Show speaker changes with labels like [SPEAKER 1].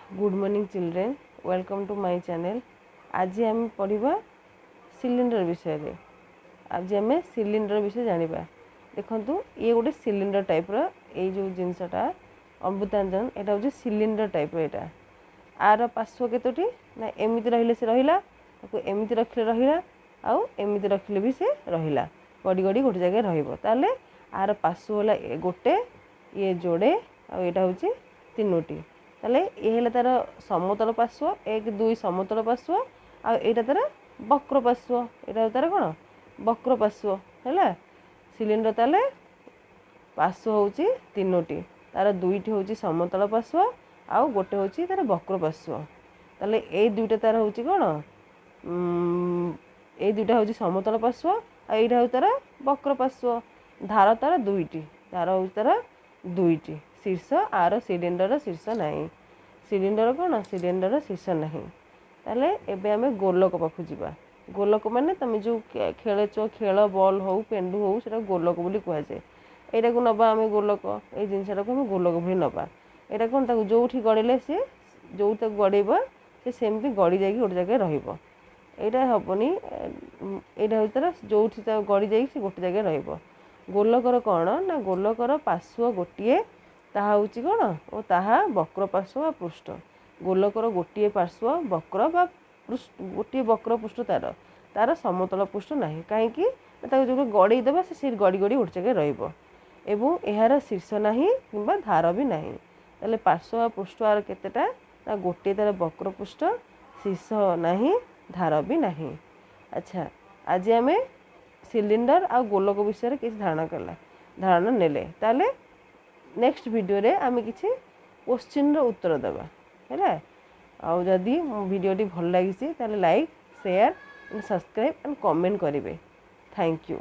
[SPEAKER 1] Good morning children, welcome to my channel. आज आम पढ़ा सिलिंडर विषय रे। आज आम सिलिंडर विषय जानिबा। देखंतु ये गोटे सिलिंडर टाइप रो ए जो जिनसटा अमृतांजन एटा होची cylinder type row. Etah are पार्श्व केतोटी ना एमिति रहिले से रहिला, ताको एमिति रखले रहिला, आउ एमिति रखले भी से रहिला, गडी गडी गोटे जगह रहइबो। ताले आर पार्श्व होला गोटे, ये जोड़े, आ एटा होची तीनोटी। ताले ये हेला तार समतल पार्श्व, 1 2 समतल पार्श्व, आ एटा तार वक्र पार्श्व, एटा तार कोन वक्र पार्श्व हैला। सिलिंडर ताले पार्श्व होची तीनोटी, तार दुईटी होची समतल पार्श्व, आ गोटे होची तार वक्र पार्श्व। ताले ए दुईटा तार होची कोन ए दुईटा होची समतल पार्श्व, आ एटा हो तार वक्र पार्श्व। धार तार दुईटी, धार होची तार दुईटी। शीर्ष आर सिलिंडर शीर्ष नहीं, सिलिंडर कौन सिलिंडर शीर्ष नहीं। ताले एबे आमे गोलक पाखु जिबा। गोलक माने तमे जो खेलच, खेल बॉल हो पेंडु हो सेटा गोलक बोली कुआ जाय। एटा को नबा आमे गोलक, ए जिनसटा को आमे गोलक बोली नबा। एटा कोन ताको जोठी गड़ेले से जो तक गड़ेबा से सेमती गड़ी जाई गोटे जगह रहिबो। एटा हबनी, एटा होतर जोठी ता गड़ी जाई से गोटे जगह रहिबो। गोलकर कौन ना गोलकर पार्श्व गोटिए, ताहा होची कोन ओ ताहा वक्र पार्श्व व पृष्ठ। गोलकर गोटिए पार्श्व वक्र बा पृष्ठ, गोटिए वक्र पृष्ठ तार तार समतल पृष्ठ नाही। काहे कि ताको जो गड़ी देबा से गड़ी गड़ी गोटे जगह रहिबो, एवं एहार शीर्ष नाही किंबा धार भी नाही। ताले पार्श्व व पृष्ठ आर केतेटा ना गोटिए तार वक्र पृष्ठ, शीर्ष नाही, धार भी नाही। अच्छा, आज आमे सिलिंडर आ गोलक विषय किसी धारणा नेले। ताले नेक्स्ट वीडियो रे आमे किछि क्वेश्चन रो उत्तर देबा हैला। आ जदि वीडियोटी भल लागिछि ताले like, share and subscribe and comment करिवे। Thank you.